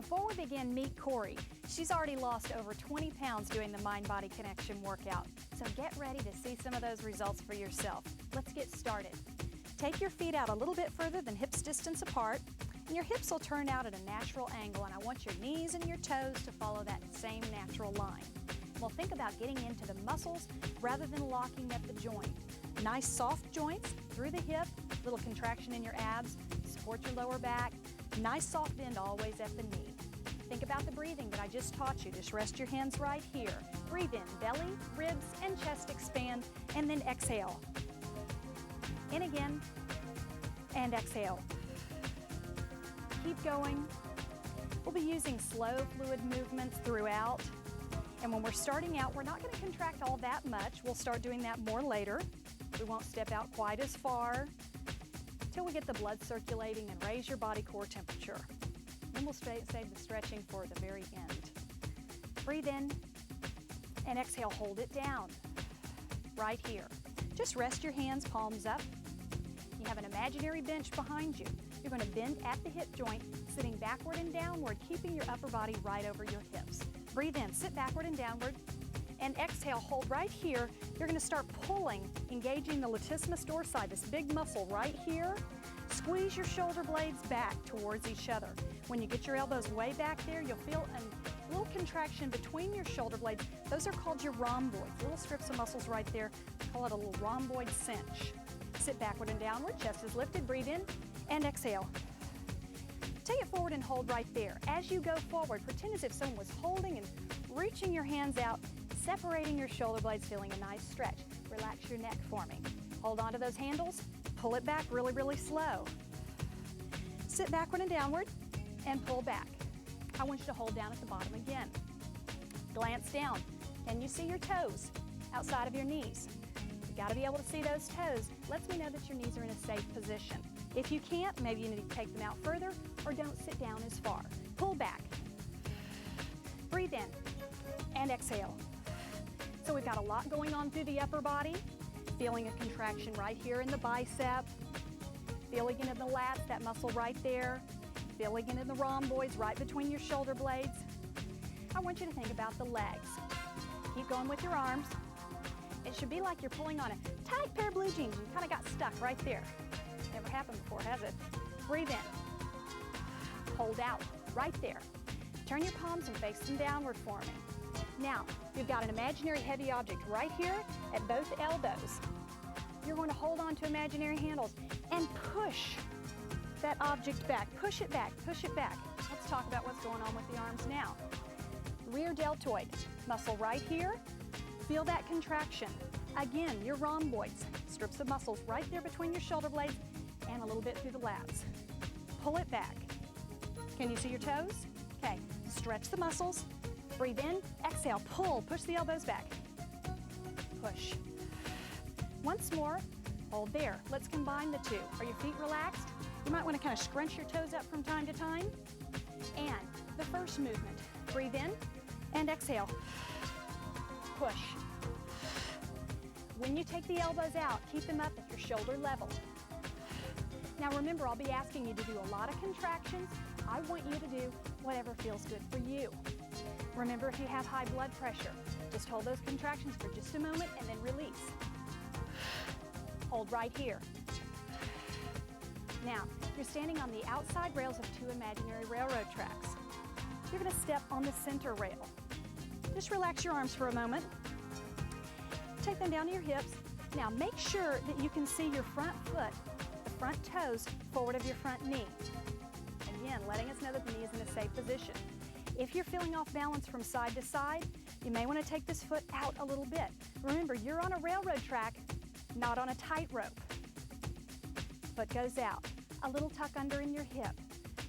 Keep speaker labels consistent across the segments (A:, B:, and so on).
A: Before we begin, meet Corey. She's already lost over 20 pounds doing the mind-body connection workout. So get ready to see some of those results for yourself. Let's get started. Take your feet out a little bit further than hips distance apart, and your hips will turn out at a natural angle, and I want your knees and your toes to follow that same natural line. We'll think about getting into the muscles rather than locking at the joint. Nice soft joints through the hip, little contraction in your abs, support your lower back. Nice soft bend always at the knee. Think about the breathing that I just taught you. Just rest your hands right here. Breathe in, belly, ribs, and chest expand, and then exhale. In again, and exhale. Keep going. We'll be using slow fluid movements throughout. And when we're starting out, we're not going to contract all that much. We'll start doing that more later. We won't step out quite as far until we get the blood circulating and raise your body core temperature. Then we'll save the stretching for the very end. Breathe in and exhale, hold it down right here. Just rest your hands, palms up. You have an imaginary bench behind you. You're going to bend at the hip joint, sitting backward and downward, keeping your upper body right over your hips. Breathe in, sit backward and downward, and exhale, hold right here. You're going to start pulling, engaging the latissimus dorsi, this big muscle right here. Squeeze your shoulder blades back towards each other. When you get your elbows way back there, you'll feel a little contraction between your shoulder blades. Those are called your rhomboids, little strips of muscles right there. Call it a little rhomboid cinch. Sit backward and downward, chest is lifted, breathe in, and exhale. Take it forward and hold right there. As you go forward, pretend as if someone was holding and reaching your hands out, separating your shoulder blades, feeling a nice stretch. Relax your neck for me. Hold on to those handles, pull it back really, really slow. Sit backward and downward, and pull back. I want you to hold down at the bottom again. Glance down. Can you see your toes outside of your knees? You gotta be able to see those toes. Lets me know that your knees are in a safe position. If you can't, maybe you need to take them out further or don't sit down as far. Pull back. Breathe in and exhale. So we've got a lot going on through the upper body. Feeling a contraction right here in the bicep. Feeling it in the lats, that muscle right there. Feeling it in the rhomboids right between your shoulder blades. I want you to think about the legs. Keep going with your arms. It should be like you're pulling on a tight pair of blue jeans. You kind of got stuck right there. Never happened before, has it? Breathe in. Hold out right there. Turn your palms and face them downward for me. Now, you've got an imaginary heavy object right here at both elbows. You're going to hold on to imaginary handles and push that object back. Push it back, push it back. Let's talk about what's going on with the arms now. Rear deltoid muscle right here. Feel that contraction. Again, your rhomboids, strips of muscles right there between your shoulder blades and a little bit through the lats. Pull it back. Can you see your toes? Okay, stretch the muscles. Breathe in, exhale, pull, push the elbows back. Push. Once more, hold there. Let's combine the two. Are your feet relaxed? You might want to kind of scrunch your toes up from time to time. And the first movement, breathe in and exhale. Push. When you take the elbows out, keep them up at your shoulder level. Now remember, I'll be asking you to do a lot of contractions. I want you to do whatever feels good for you. Remember, if you have high blood pressure, just hold those contractions for just a moment and then release. Hold right here. Now, you're standing on the outside rails of two imaginary railroad tracks. You're going to step on the center rail. Just relax your arms for a moment. Take them down to your hips. Now, make sure that you can see your front foot, the front toes, forward of your front knee. Again, letting us know that the knee is in a safe position. If you're feeling off balance from side to side, you may want to take this foot out a little bit. Remember, you're on a railroad track, not on a tightrope. Foot goes out. A little tuck under in your hip.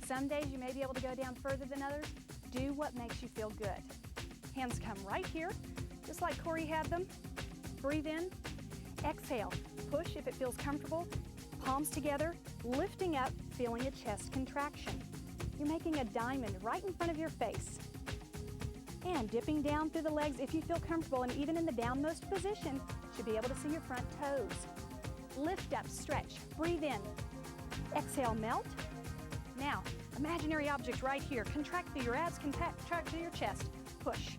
A: Some days you may be able to go down further than others. Do what makes you feel good. Hands come right here, just like Corey had them. Breathe in, exhale. Push if it feels comfortable. Palms together, lifting up, feeling a chest contraction. You're making a diamond right in front of your face. And dipping down through the legs if you feel comfortable, and even in the downmost position, you should be able to see your front toes. Lift up, stretch, breathe in. Exhale, melt. Now, Imaginary object right here. Contract through your abs, contract through your chest. Push.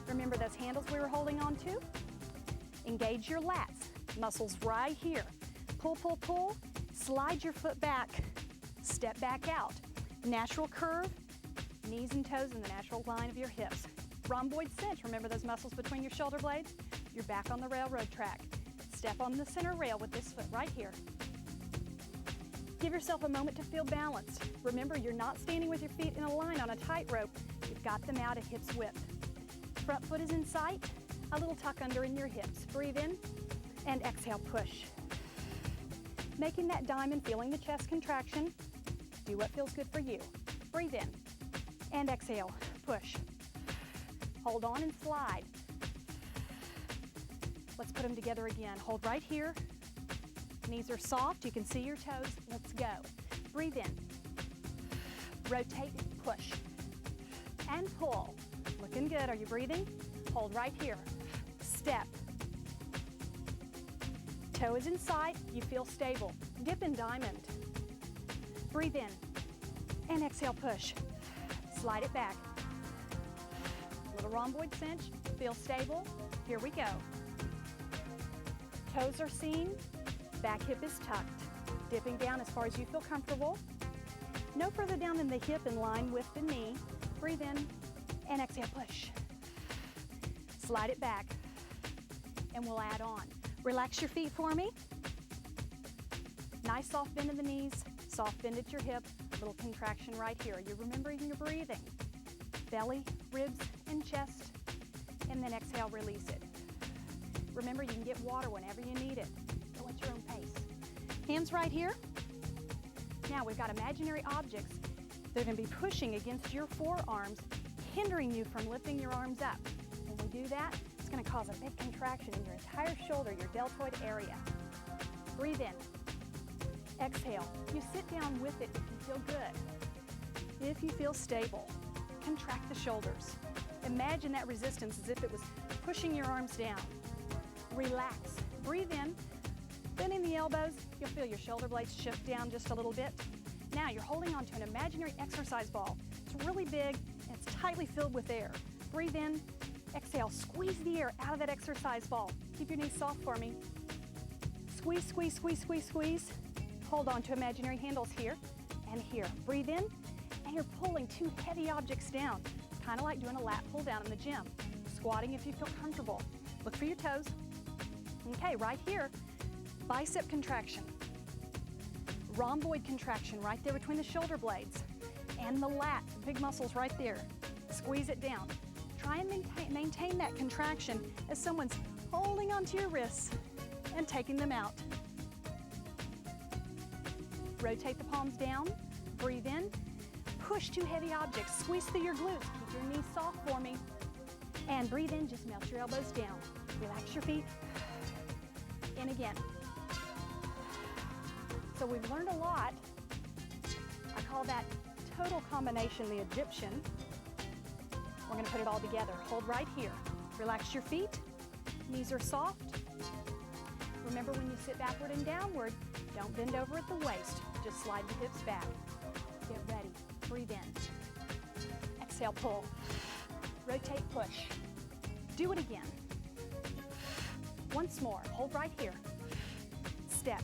A: Remember those handles we were holding on to? Engage your lats, muscles right here. Pull, pull, pull, slide your foot back, step back out. Natural curve, knees and toes in the natural line of your hips. Rhomboid cinch, remember those muscles between your shoulder blades? You're back on the railroad track. Step on the center rail with this foot right here. Give yourself a moment to feel balanced. Remember, you're not standing with your feet in a line on a tightrope. You've got them out at hips width. Front foot is in sight, a little tuck under in your hips. Breathe in and exhale, push. Making that diamond, feeling the chest contraction. Do what feels good for you. Breathe in and exhale, push. Hold on and slide. Let's put them together again. Hold right here. Knees are soft, you can see your toes. Let's go. Breathe in. Rotate, push. And pull. Looking good, are you breathing? Hold right here. Step. Toe is in sight, you feel stable. Dip in diamond. Breathe in. And exhale, push. Slide it back. Little rhomboid cinch, feel stable. Here we go. Toes are seen, back hip is tucked. Dipping down as far as you feel comfortable. No further down than the hip in line with the knee. Breathe in and exhale, push. Slide it back and we'll add on. Relax your feet for me. Nice soft bend in the knees, soft bend at your hip, little contraction right here. You're remembering your breathing. Belly, ribs, and chest, and then exhale, release it. Remember, you can get water whenever you need it. Go at your own pace. Hands right here. Now we've got imaginary objects that are going to be pushing against your forearms, hindering you from lifting your arms up. When we do that, it's going to cause a big contraction in your entire shoulder, your deltoid area. Breathe in. Exhale. You sit down with it if you feel good. If you feel stable, contract the shoulders. Imagine that resistance as if it was pushing your arms down. Relax. Breathe in. Bending the elbows, you'll feel your shoulder blades shift down just a little bit. Now you're holding on to an imaginary exercise ball. It's really big and it's tightly filled with air. Breathe in, exhale, squeeze the air out of that exercise ball. Keep your knees soft for me. Squeeze, squeeze, squeeze, squeeze, squeeze. Hold on to imaginary handles here and here. Breathe in, and you're pulling two heavy objects down, kind of like doing a lat pull down in the gym. Squatting if you feel comfortable. Look for your toes. Okay, right here, bicep contraction. Rhomboid contraction right there between the shoulder blades and the lat, big muscles right there. Squeeze it down. Try and maintain that contraction as someone's holding onto your wrists and taking them out. Rotate the palms down, breathe in, push two heavy objects, squeeze through your glutes, keep your knees soft for me, and breathe in, just melt your elbows down. Relax your feet, in again. So we've learned a lot. I call that total combination the Egyptian. We're gonna put it all together. Hold right here. Relax your feet, knees are soft. Remember, when you sit backward and downward, don't bend over at the waist. Just slide the hips back. Get ready. Breathe in. Exhale, pull. Rotate, push. Do it again. Once more. Hold right here. Step.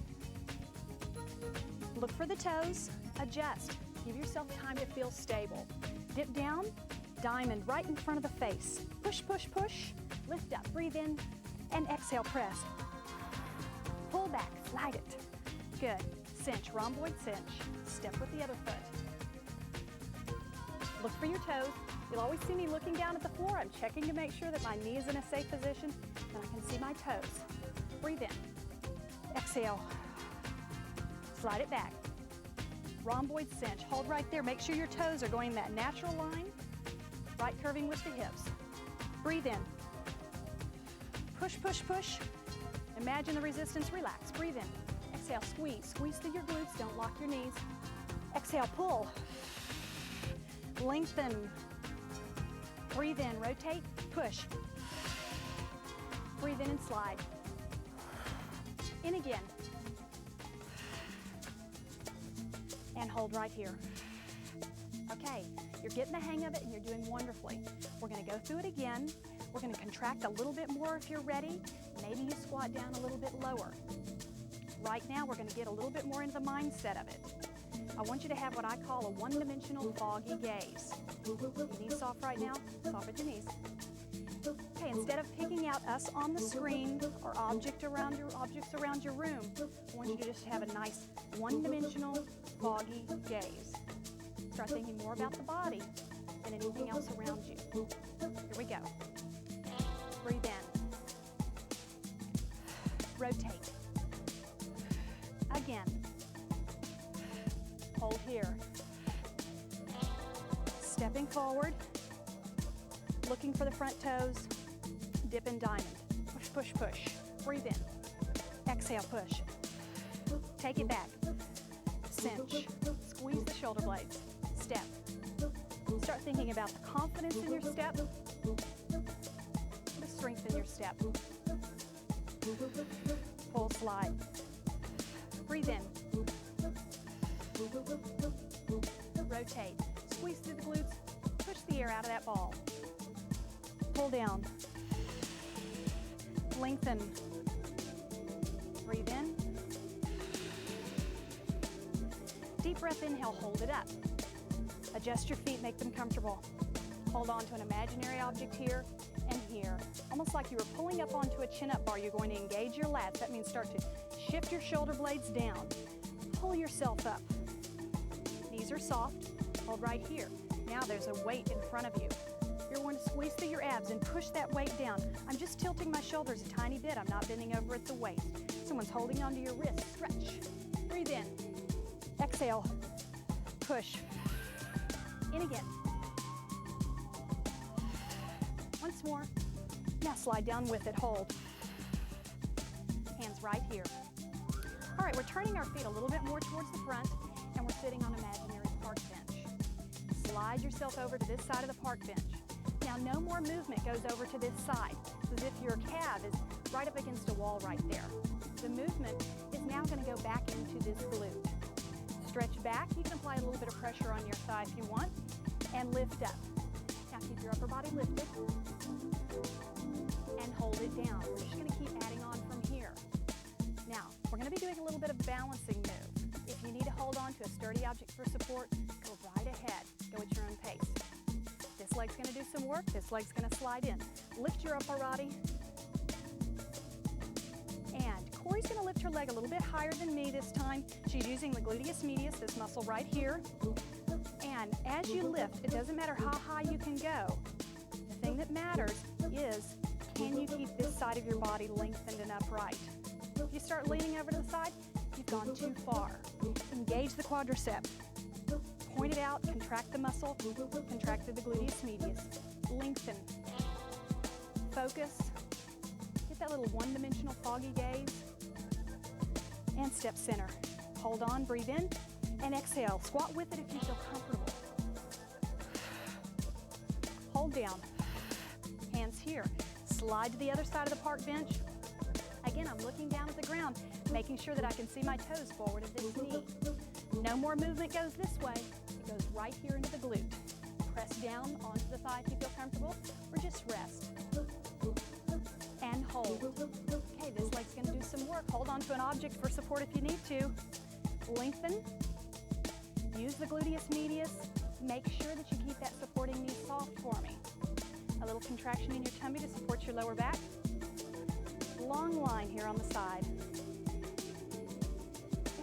A: Look for the toes. Adjust. Give yourself time to feel stable. Dip down. Diamond right in front of the face. Push, push, push. Lift up. Breathe in. And exhale, press. Pull back. Slide it. Good. Cinch, rhomboid cinch. Step with the other foot. Look for your toes. You'll always see me looking down at the floor. I'm checking to make sure that my knee is in a safe position and I can see my toes. Breathe in. Exhale. Slide it back. Rhomboid cinch. Hold right there. Make sure your toes are going that natural line, right curving with the hips. Breathe in. Push, push, push. Imagine the resistance. Relax. Breathe in. Exhale, squeeze. Squeeze through your glutes. Don't lock your knees. Exhale, pull. Lengthen. Breathe in, rotate, push. Breathe in and slide. In again. and hold right here. Okay, you're getting the hang of it and you're doing wonderfully. We're going to go through it again. We're going to contract a little bit more if you're ready. Maybe you squat down a little bit lower. Right now, we're going to get a little bit more into the mindset of it. I want you to have what I call a one-dimensional foggy gaze. Your knees soft right now? Soft at your knees. Okay, instead of picking out us on the screen or objects around your room, I want you to just have a nice one-dimensional foggy gaze. Start thinking more about the body than anything else around you. Here we go. Breathe in. Rotate. Again. Hold here. Stepping forward. Looking for the front toes. Dip and diamond. Push, push, push. Breathe in. Exhale, push. Take it back. Cinch. Squeeze the shoulder blades. Step. Start thinking about the confidence in your step, the strength in your step. Pull, slide. Breathe in. Rotate. Squeeze through the glutes. Push the air out of that ball. Pull down. Lengthen. Breathe in. Deep breath, inhale, hold it up. Adjust your feet, make them comfortable. Hold on to an imaginary object here and here. Almost like you were pulling up onto a chin-up bar. You're going to engage your lats. That means start to shift your shoulder blades down. Pull yourself up. Knees are soft. Hold right here. Now there's a weight in front of you. You're going to squeeze through your abs and push that weight down. I'm just tilting my shoulders a tiny bit. I'm not bending over at the waist. Someone's holding onto your wrist. Stretch. Breathe in. Exhale. Push. In again. Once more. Now slide down with it. Hold. Hands right here. All right, we're turning our feet a little bit more towards the front, and we're sitting on imaginary park bench. Slide yourself over to this side of the park bench. Now, no more movement goes over to this side. It's as if your calf is right up against a wall right there. The movement is now going to go back into this glute. Stretch back. You can apply a little bit of pressure on your thigh if you want, and lift up. Now keep your upper body lifted and hold it down. We're just going to keep adding on from here. Now, we're going to be doing a little bit of balancing move. If you need to hold on to a sturdy object for support, go right ahead. Go at your own pace. This leg's going to do some work. This leg's going to slide in. Lift your upper body. And Corey's going to lift her leg a little bit higher than me this time. She's using the gluteus medius, this muscle right here. And as you lift, it doesn't matter how high you can go. The thing that matters is, can you keep this side of your body lengthened and upright? If you start leaning over to the side, you've gone too far. Engage the quadricep. Point it out, contract the muscle, contract through the gluteus medius. Lengthen. Focus. Get that little one-dimensional foggy gaze. And step center. Hold on, breathe in, and exhale. Squat with it if you feel comfortable. Hold down. Hands here. Slide to the other side of the park bench. Again, I'm looking down at the ground, making sure that I can see my toes forward of this knee. No more movement goes this way. It goes right here into the glute. Press down onto the thigh if you feel comfortable, or just rest. And hold. Okay, this leg's going to do some work. Hold on to an object for support if you need to. Lengthen. Use the gluteus medius. Make sure that you keep that supporting knee soft for me. A little contraction in your tummy to support your lower back. Long line here on the side.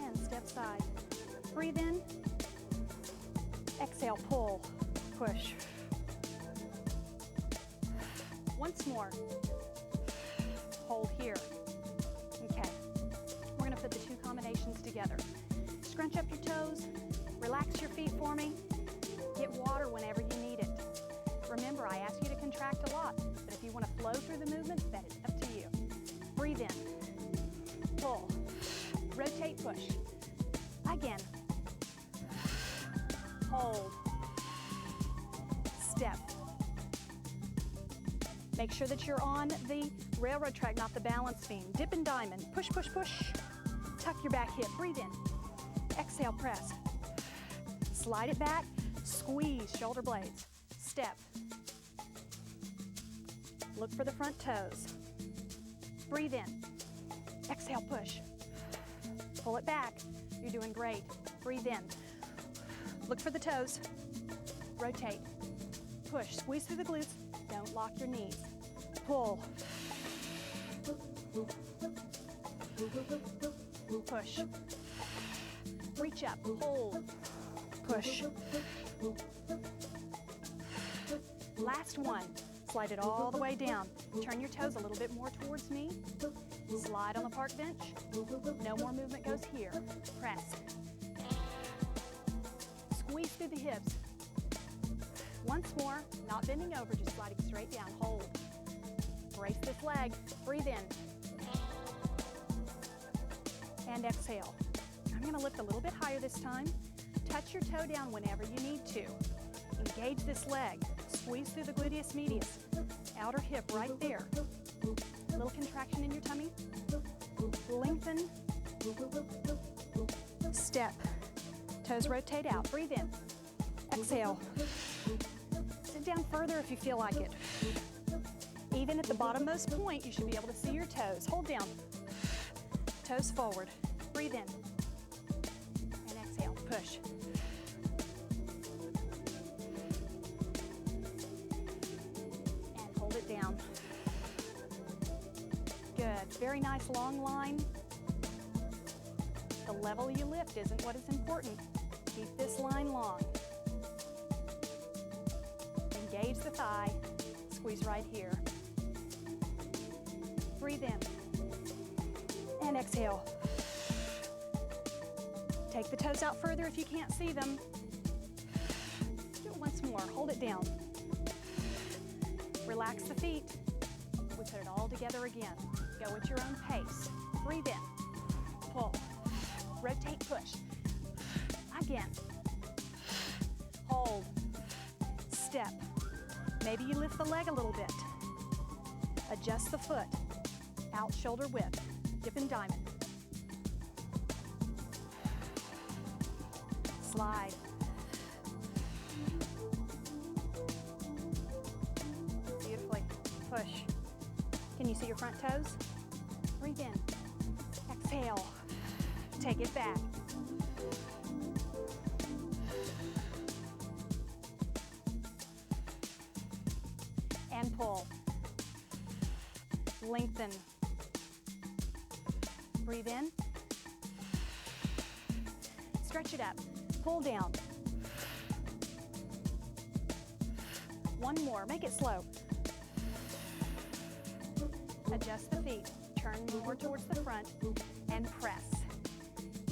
A: And step side. Breathe in. Exhale, pull, push. Once more. Hold here. Okay. We're going to put the two combinations together. Scrunch up your toes. Relax your feet for me. Get water whenever you need it. Remember, I ask you to contract a lot, but if you want to flow through the movement, that is up to you. Breathe in. Pull. Rotate, push. Again. Hold. Step. Make sure that you're on the railroad track, not the balance beam. Dip and diamond. Push, push, push. Tuck your back hip. Breathe in. Exhale, press. Slide it back, squeeze shoulder blades, step. Look for the front toes. Breathe in. Exhale, push. Pull it back. You're doing great. Breathe in. Look for the toes. Rotate. Push. Squeeze through the glutes. Don't lock your knees. Pull. Push. Reach up. Hold. Push. Last one. Slide it all the way down. Turn your toes a little bit more towards me. Slide on the park bench. No more movement goes here. Press. Squeeze through the hips. Once more, not bending over, just sliding straight down. Hold. Brace this leg. Breathe in. And exhale. I'm going to lift a little bit higher this time. Touch your toe down whenever you need to. Engage this leg. Squeeze through the gluteus medius. Outer hip right there. Little contraction in your tummy. Lengthen. Step. Toes rotate out. Breathe in. Exhale. Sit down further if you feel like it. Even at the bottommost point, you should be able to see your toes. Hold down. Toes forward. Breathe in. And exhale. Push. And hold it down. Good. Very nice long line. The level you lift isn't what is important. Keep this line long. Engage the thigh. Squeeze right here. Breathe in. And exhale. Take the toes out further if you can't see them. Do it once more. Hold it down. Relax the feet. We put it all together again. Go at your own pace. Breathe in. Pull. Rotate, push. Again. Hold. Step. Maybe you lift the leg a little bit. Adjust the foot. Out shoulder width. Dip and diamond. Slide. Beautifully. Push. Can you see your front toes? Breathe in. Exhale. Take it back. And pull. Lengthen. Breathe in. Stretch it up. Pull down. One more. Make it slow. Adjust the feet. Turn more towards the front and press.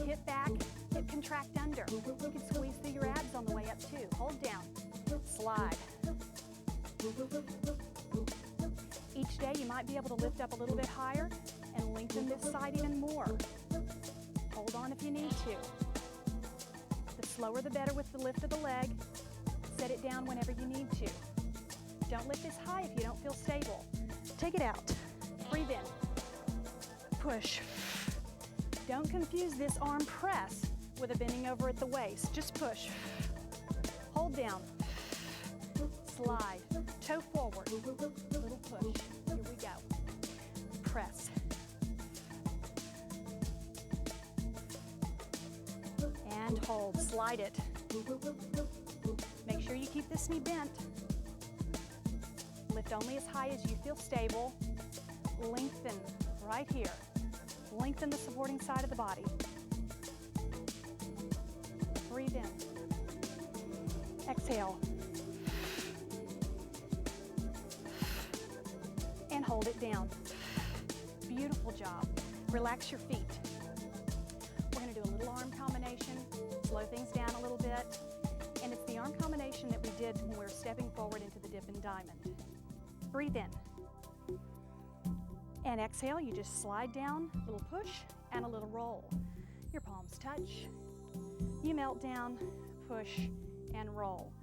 A: Hip back, hip contract under. You can squeeze through your abs on the way up too. Hold down. Slide. Each day you might be able to lift up a little bit higher and lengthen this side even more. Hold on if you need to. The slower the better with the lift of the leg. Set it down whenever you need to. Don't lift this high if you don't feel stable. Take it out. Breathe in. Push. Don't confuse this arm press with a bending over at the waist. Just push. Hold down. Slide. Toe forward. Little push. Here we go. Press. And hold. Slide it. Make sure you keep this knee bent. Lift only as high as you feel stable. Lengthen right here. Lengthen the supporting side of the body. Breathe in. Exhale. And hold it down. Beautiful job. Relax your feet. We're going to do a little arm combination, slow things down a little bit. And it's the arm combination that we did when we were stepping forward into the dip and diamond. Breathe in. And exhale, you just slide down, a little push and a little roll. Your palms touch. You melt down, push, and roll.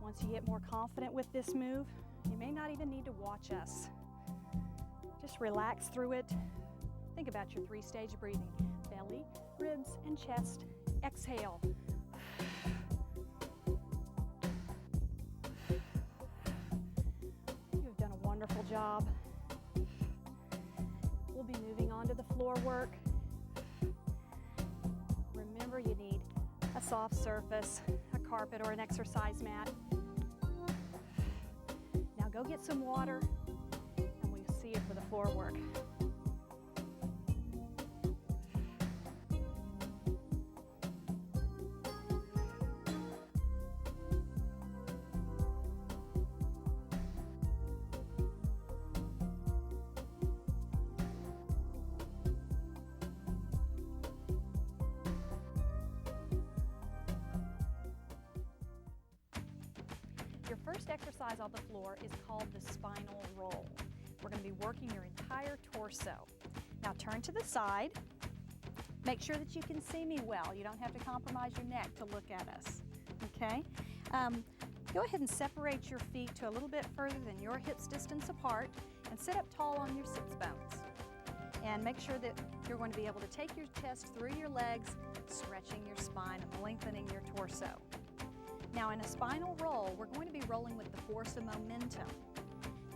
A: Once you get more confident with this move, you may not even need to watch us. Just relax through it. Think about your 3-stage breathing. Belly, ribs, and chest. Exhale. job. We'll be moving on to the floor work. Remember, you need a soft surface, a carpet, or an exercise mat. Now go get some water, and we'll see you for the floor work. Your first exercise on the floor is called the spinal roll. We're going to be working your entire torso. Now turn to the side. Make sure that you can see me well. You don't have to compromise your neck to look at us, okay? Go ahead and separate your feet to a little bit further than your hips distance apart and sit up tall on your sits bones. And make sure that you're going to be able to take your chest through your legs, stretching your spine and lengthening your torso. Now in a spinal roll, we're going to be rolling with the force of momentum.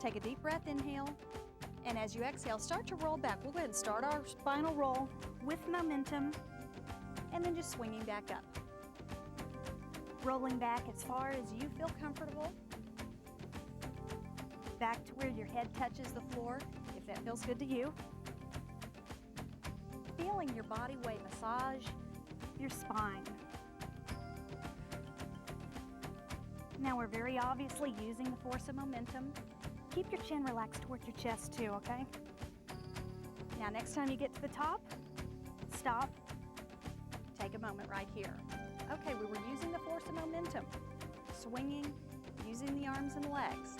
A: Take a deep breath, inhale, and as you exhale, start to roll back. We'll go ahead and start our spinal roll with momentum, and then just swinging back up. Rolling back as far as you feel comfortable. Back to where your head touches the floor, if that feels good to you. Feeling your body weight massage your spine. Now we're very obviously using the force of momentum. Keep your chin relaxed towards your chest too, okay? Now next time you get to the top, stop, take a moment right here. Okay, we were using the force of momentum, swinging, using the arms and legs.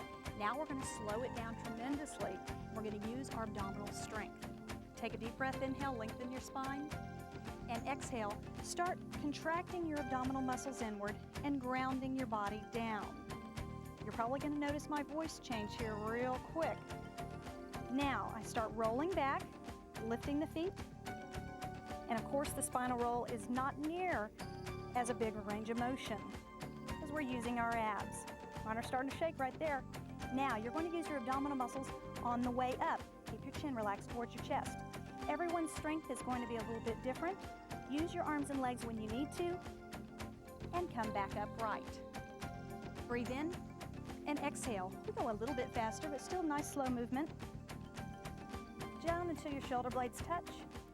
A: Now we're going to slow it down tremendously. We're going to use our abdominal strength. Take a deep breath, inhale, lengthen your spine, and exhale, start contracting your abdominal muscles inward and grounding your body down. You're probably going to notice my voice change here real quick. Now I start rolling back, lifting the feet, and of course the spinal roll is not near as a big range of motion because we're using our abs. Mine are starting to shake right there. Now you're going to use your abdominal muscles on the way up. Keep your chin relaxed towards your chest. Everyone's strength is going to be a little bit different. Use your arms and legs when you need to, and come back upright. Breathe in and exhale. We go a little bit faster, but still nice slow movement. Down until your shoulder blades touch.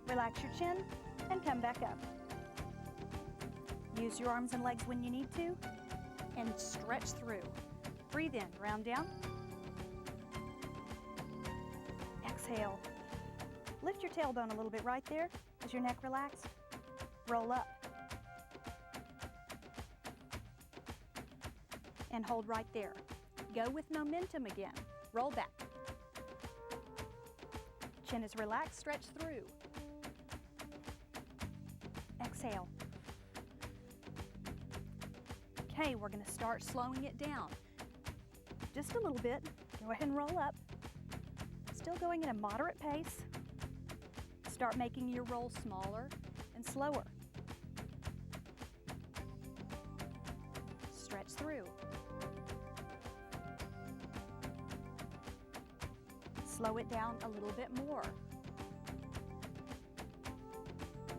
A: Relax your chin and come back up. Use your arms and legs when you need to, and stretch through. Breathe in, round down. Exhale. Lift your tailbone a little bit right there as your neck relaxed. Roll up. And hold right there. Go with momentum again. Roll back. Chin is relaxed, stretch through. Exhale. Okay, we're going to start slowing it down. Just a little bit. Go ahead and roll up. Still going at a moderate pace. Start making your roll smaller and slower. Stretch through. Slow it down a little bit more.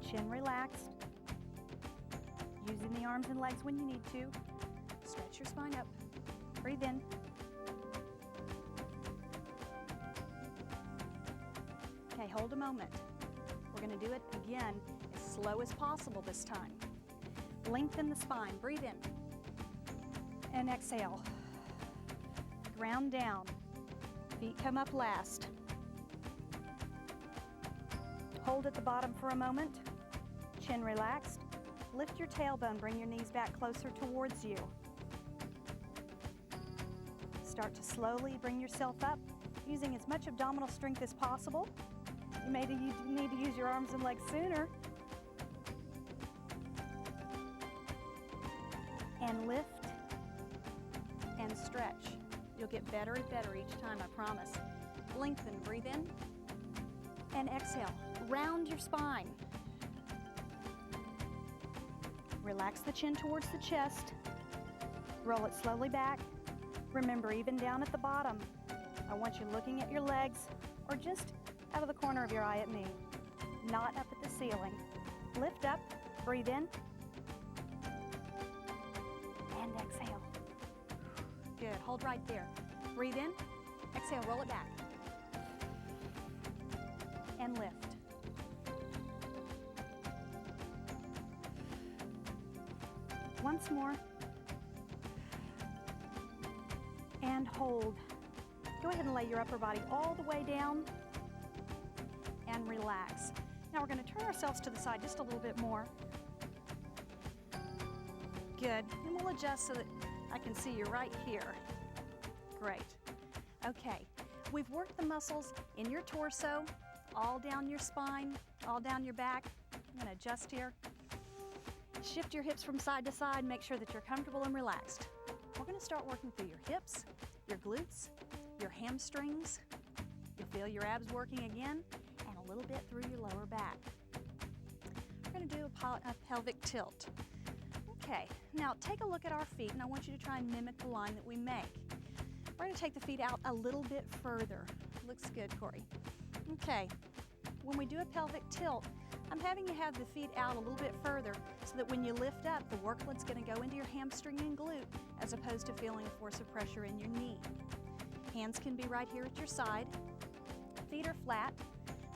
A: Chin relaxed. Using the arms and legs when you need to. Stretch your spine up. Breathe in. Okay, hold a moment. We're going to do it again as slow as possible this time. Lengthen the spine. Breathe in. And exhale. Ground down. Feet come up last. Hold at the bottom for a moment. Chin relaxed. Lift your tailbone. Bring your knees back closer towards you. Start to slowly bring yourself up, using as much abdominal strength as possible. You may need to use your arms and legs sooner. And lift and stretch. You'll get better and better each time, I promise. Lengthen, breathe in, and exhale. Round your spine. Relax the chin towards the chest. Roll it slowly back. Remember, even down at the bottom, I want you looking at your legs or just out of the corner of your eye at me, not up at the ceiling. Lift up, breathe in, and exhale. Good, hold right there. Breathe in, exhale, roll it back, and lift. Once more, and hold. Go ahead and lay your upper body all the way down and relax. Now we're going to turn ourselves to the side just a little bit more. Good, and we'll adjust so that I can see you right here. Great. Okay, we've worked the muscles in your torso, all down your spine, all down your back. I'm going to adjust here. Shift your hips from side to side, make sure that you're comfortable and relaxed. We're going to start working through your hips, your glutes, your hamstrings. You'll feel your abs working again, and a little bit through your lower back. We're going to do a pelvic tilt. Okay, now take a look at our feet, and I want you to try and mimic the line that we make. We're going to take the feet out a little bit further. Looks good, Corey. Okay, when we do a pelvic tilt, I'm having you have the feet out a little bit further so that when you lift up, the workload's going to go into your hamstring and glute as opposed to feeling a force of pressure in your knee. Hands can be right here at your side. Feet are flat.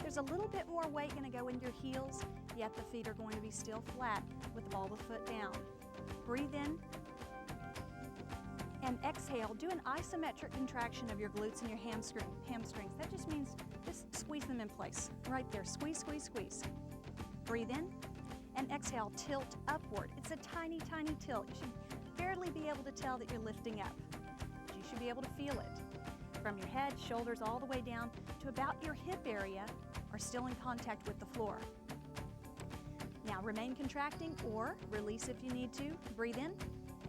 A: There's a little bit more weight going to go in your heels, yet the feet are going to be still flat with the ball of the foot down. Breathe in and exhale. Do an isometric contraction of your glutes and your hamstrings. That just means just squeeze them in place. Right there. Squeeze, squeeze, squeeze. Breathe in and exhale. Tilt upward. It's a tiny, tiny tilt. You should barely be able to tell that you're lifting up. But you should be able to feel it. From your head, shoulders, all the way down to about your hip area are still in contact with the floor. Now remain contracting or release if you need to. Breathe in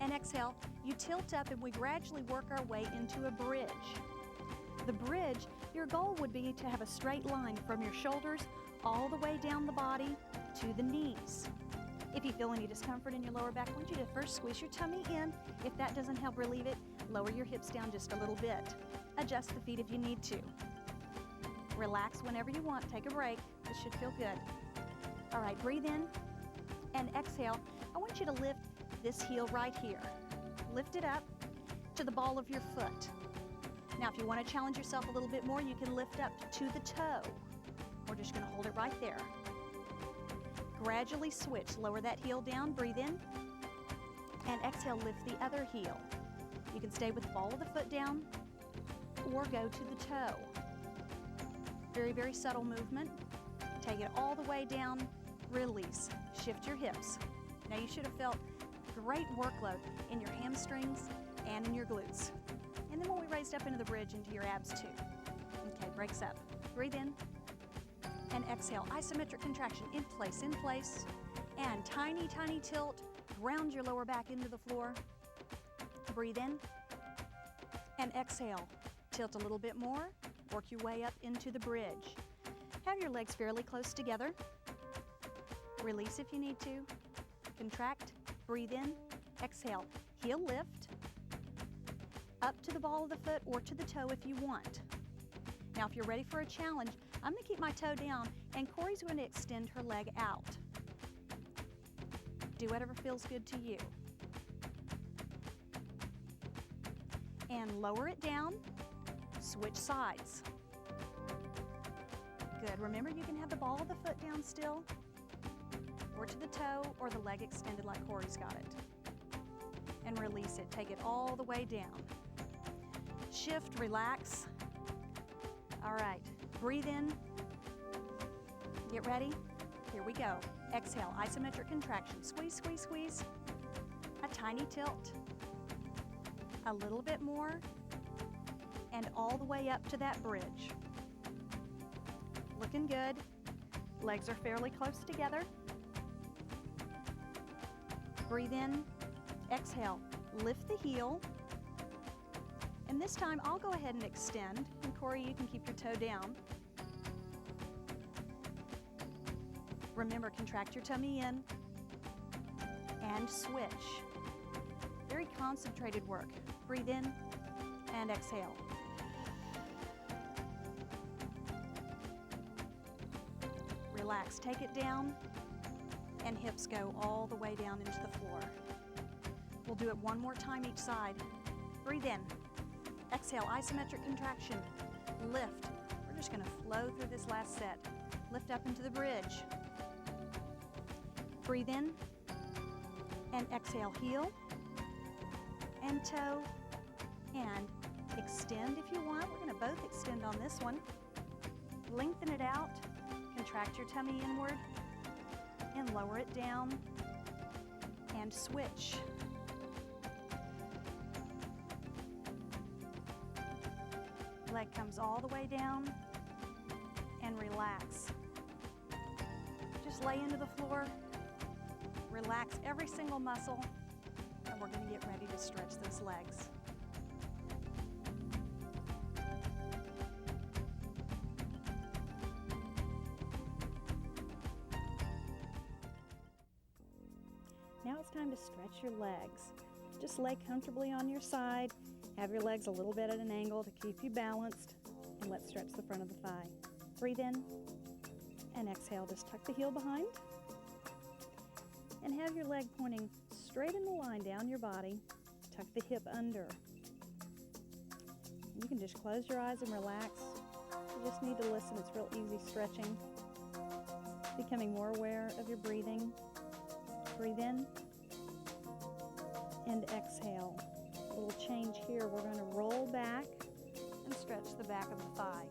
A: and exhale. You tilt up and we gradually work our way into a bridge. The bridge, your goal would be to have a straight line from your shoulders all the way down the body to the knees. If you feel any discomfort in your lower back, I want you to first squeeze your tummy in. If that doesn't help relieve it, lower your hips down just a little bit. Adjust the feet if you need to. Relax whenever you want. Take a break. This should feel good. All right, breathe in and exhale. I want you to lift this heel right here. Lift it up to the ball of your foot. Now, if you want to challenge yourself a little bit more, you can lift up to the toe. We're just going to hold it right there. Gradually switch. Lower that heel down. Breathe in and exhale. Lift the other heel. You can stay with the ball of the foot down or go to the toe. Very, very subtle movement. Take it all the way down. Release. Shift your hips. Now you should have felt great workload in your hamstrings and in your glutes. And then when we raised up into the bridge, into your abs too. Okay, breaks up. Breathe in and exhale. Isometric contraction, in place, and tiny, tiny tilt. Ground your lower back into the floor. Breathe in and exhale. Tilt a little bit more. Work your way up into the bridge. Have your legs fairly close together. Release if you need to. Contract, breathe in, exhale. Heel lift, up to the ball of the foot or to the toe if you want. Now if you're ready for a challenge, I'm going to keep my toe down and Corey's going to extend her leg out. Do whatever feels good to you. And lower it down, switch sides. Good. Remember, you can have the ball of the foot down still, or to the toe, or the leg extended like Corey's got it. And release it. Take it all the way down. Shift, relax. All right. Breathe in. Get ready. Here we go. Exhale. Isometric contraction. Squeeze, squeeze, squeeze. A tiny tilt. A little bit more. And all the way up to that bridge. Looking good. Legs are fairly close together. Breathe in, exhale, lift the heel. And this time I'll go ahead and extend. And Corey, you can keep your toe down. Remember, contract your tummy in and switch. Very concentrated work. Breathe in and exhale. relax. Take it down, and hips go all the way down into the floor. We'll do it one more time each side. Breathe in. Exhale, isometric contraction. Lift. We're just going to flow through this last set. Lift up into the bridge. Breathe in, and exhale, heel, and toe, and extend if you want. We're going to both extend on this one. Lengthen it out, contract your tummy inward, and lower it down, and switch. Leg comes all the way down, and relax. Just lay into the floor, relax every single muscle, and we're going to get ready to stretch those legs. Now it's time to stretch your legs. Just lay comfortably on your side, have your legs a little bit at an angle to keep you balanced, and let's stretch the front of the thigh. Breathe in, and exhale. Just tuck the heel behind, and have your leg pointing straight in the line down your body. Tuck the hip under. You can just close your eyes and relax. You just need to listen. It's real easy stretching. Becoming more aware of your breathing. Breathe in and exhale. A little change here. We're going to roll back and stretch the back of the thigh.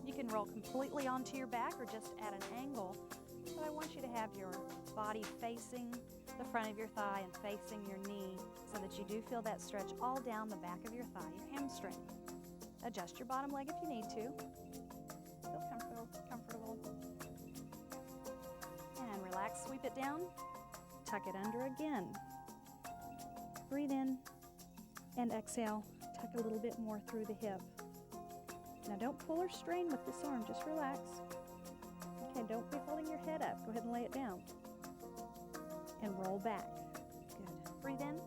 A: You can roll completely onto your back or just at an angle, but I want you to have your body facing the front of your thigh and facing your knee so that you do feel that stretch all down the back of your thigh, your hamstring. Adjust your bottom leg if you need to. Feel comfortable. And relax, sweep it down, tuck it under again. Breathe in and exhale. Tuck a little bit more through the hip. Now don't pull or strain with this arm, just relax. Okay, don't be holding your head up. Go ahead and lay it down. And roll back. Good. Breathe in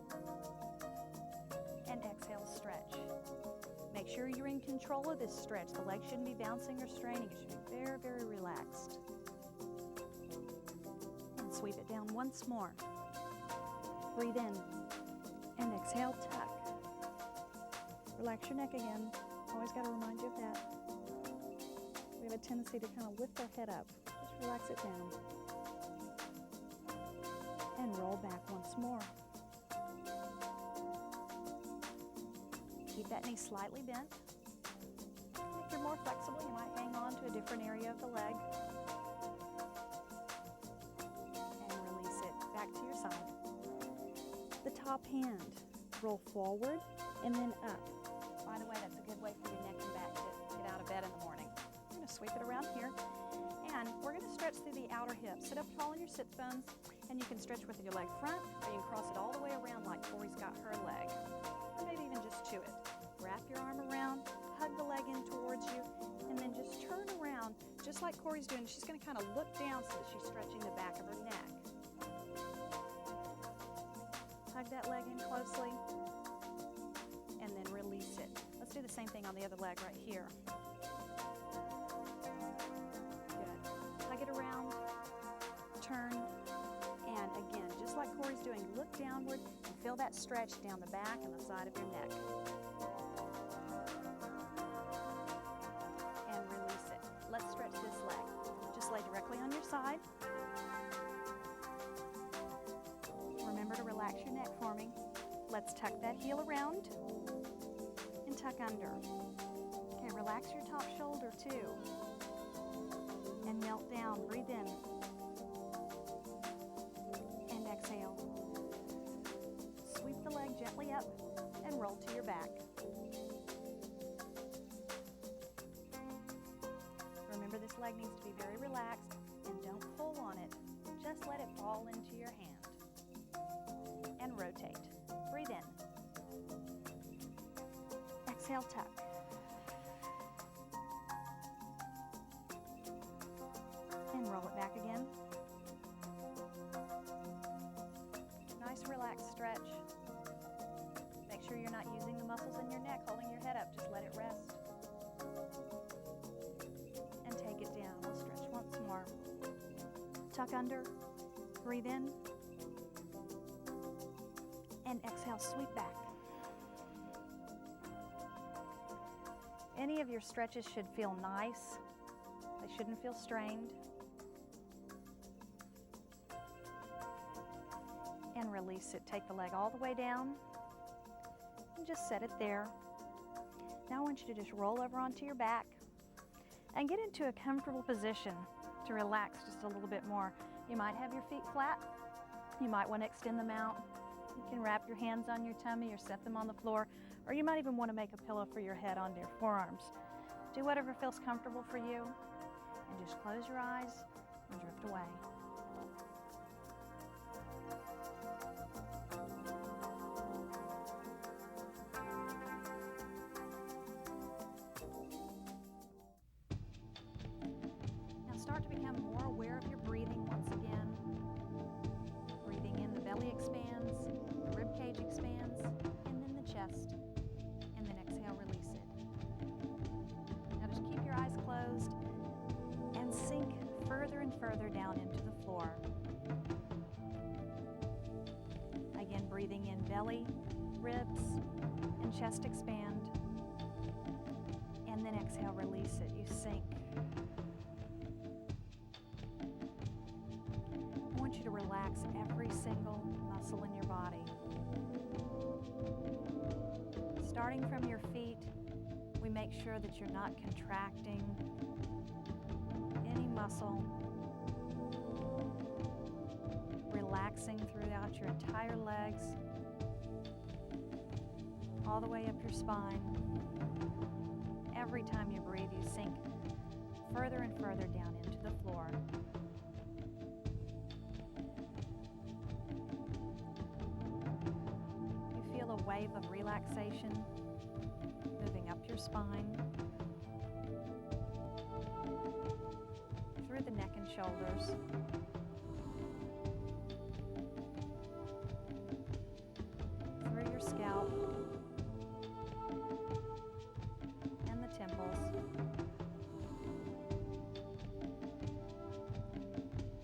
A: and exhale, stretch. Make sure you're in control of this stretch. The legs shouldn't be bouncing or straining. It should be very, very relaxed. And sweep it down once more. Breathe in and exhale, tuck. Relax your neck again. Always got to remind you of that. We have a tendency to kind of lift our head up. Just relax it down. And roll back once more. Keep that knee slightly bent. If you're more flexible, you might hang on to a different area of the leg. And release it back to your side. The top hand, roll forward and then up. By the way, that's a good way for your neck and back to get out of bed in the morning. I'm going to sweep it around here. And we're going to stretch through the outer hip. Sit up tall on your sit bones, and you can stretch with your leg front, or you can cross it all the way around like Corey's got her leg. Or maybe even just to it. Wrap your arm around, hug the leg in towards you, and then just turn around, just like Corey's doing. She's going to kind of look down so that she's stretching the back of her neck. Hug that leg in closely, and then release it. Let's do the same thing on the other leg right here. Good. Hug it around, turn, and again, just like Corey's doing, look downward and feel that stretch down the back and the side of your neck. And release it. Let's stretch this leg. Just lay directly on your side. Remember to relax your neck for me. Let's tuck that heel around and tuck under. Okay, relax your top shoulder too. And melt down. Breathe in. And exhale. Sweep the leg gently up and roll to your back. Remember, this leg needs to be very relaxed, and don't pull on it. Just let it fall into your hand. And rotate. Breathe in. Exhale, tuck. And roll it back again. Nice relaxed stretch. Make sure you're not using the muscles in your neck, holding your head up. Just let it rest. And take it down. We'll stretch once more. suck under, breathe in, and exhale, sweep back. Any of your stretches should feel nice. They shouldn't feel strained. And release it. Take the leg all the way down and just set it there. Now I want you to just roll over onto your back and get into a comfortable position to relax just a little bit more. You might have your feet flat. You might want to extend them out. You can wrap your hands on your tummy or set them on the floor, or you might even want to make a pillow for your head onto your forearms. Do whatever feels comfortable for you, and just close your eyes and drift away. Now start to become more aware of your breathing once again. Breathing in, the belly expands, the rib cage expands, and then the chest. And then exhale, release it. Now just keep your eyes closed and sink further and further down into the floor. Again, breathing in, belly, ribs, and chest expand. And then exhale, release it. You sink. I want you to relax every single muscle in your body. Starting from your feet, we make sure that you're not contracting any muscle. Relaxing throughout your entire legs, all the way up your spine. Every time you breathe, you sink further and further down into the floor. You feel a wave of relaxation moving up your spine, through the neck and shoulders, through your scalp and the temples.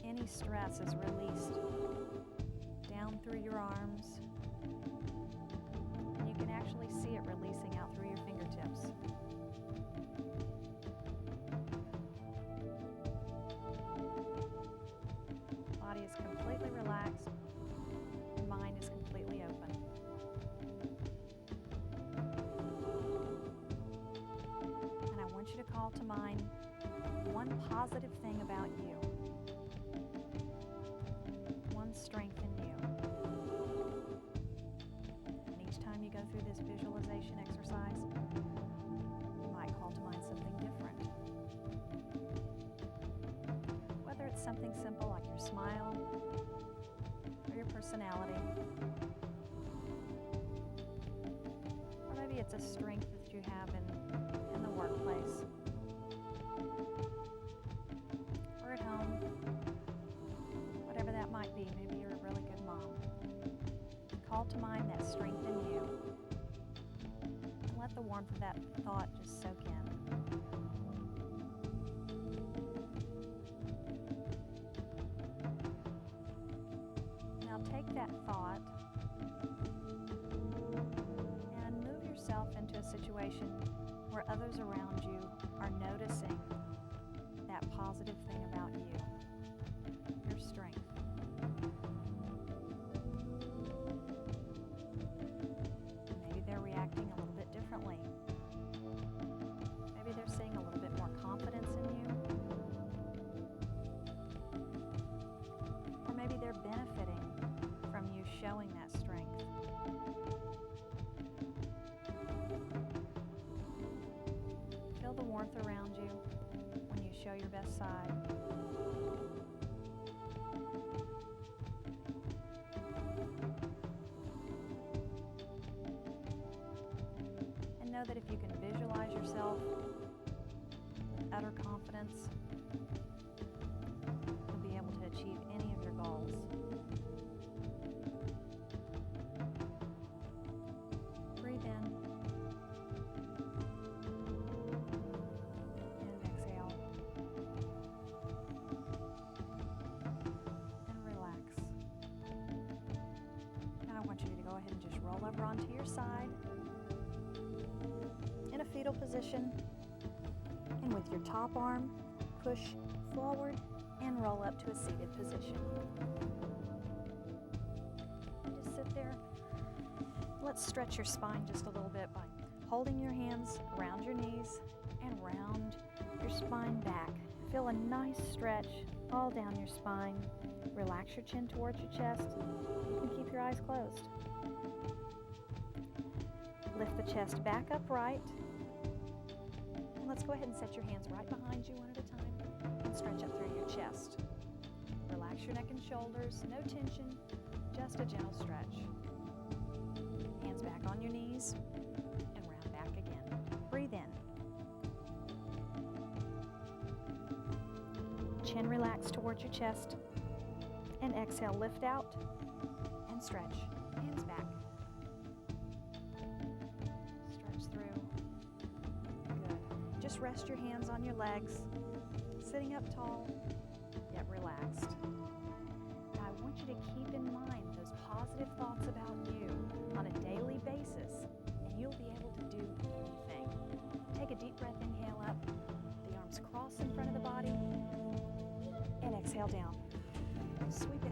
A: Any stress is released down through your arms, and you can actually see it releasing out through your fingertips. Body is completely relaxed, and mind is completely open. And I want you to call to mind one positive thing about you, one strength in you. And each time you go through this visualization exercise, you might call to mind something different. Whether it's something simple like your smile or your personality, or maybe it's a strength that you have in the workplace or at home, whatever that might be. Maybe you're a really good mom. Call to mind that strength in you and let the warmth of that thought just soak in. Now take that thought and move yourself into a situation where others around you are noticing that positive thing about you, your strength. Maybe they're reacting a little bit differently. Maybe they're seeing a little bit more confidence in you. Or maybe they're benefiting from you showing that strength. Feel the warmth around you when you show your best side. And know that if you can visualize yourself with utter confidence, you'll be able to achieve any of your goals. Breathe in and exhale. onto your side in a fetal position. And with your top arm, push forward and roll up to a seated position. Just sit there. Let's stretch your spine just a little bit by holding your hands around your knees and round your spine back. Feel a nice stretch all down your spine. Relax your chin towards your chest. You can keep your eyes closed. Lift the chest back upright. And let's go ahead and set your hands right behind you one at a time and stretch up through your chest. Relax your neck and shoulders, no tension, just a gentle stretch. Hands back on your knees and round back again. Breathe in. Chin relaxed towards your chest. And exhale, lift out and stretch. Hands back. Stretch through. Good. Just rest your hands on your legs, sitting up tall, yet relaxed. Now I want you to keep in mind those positive thoughts about you on a daily basis, and you'll be able to do anything. Take a deep breath, inhale up, the arms cross in front of the body, and exhale down. Sweep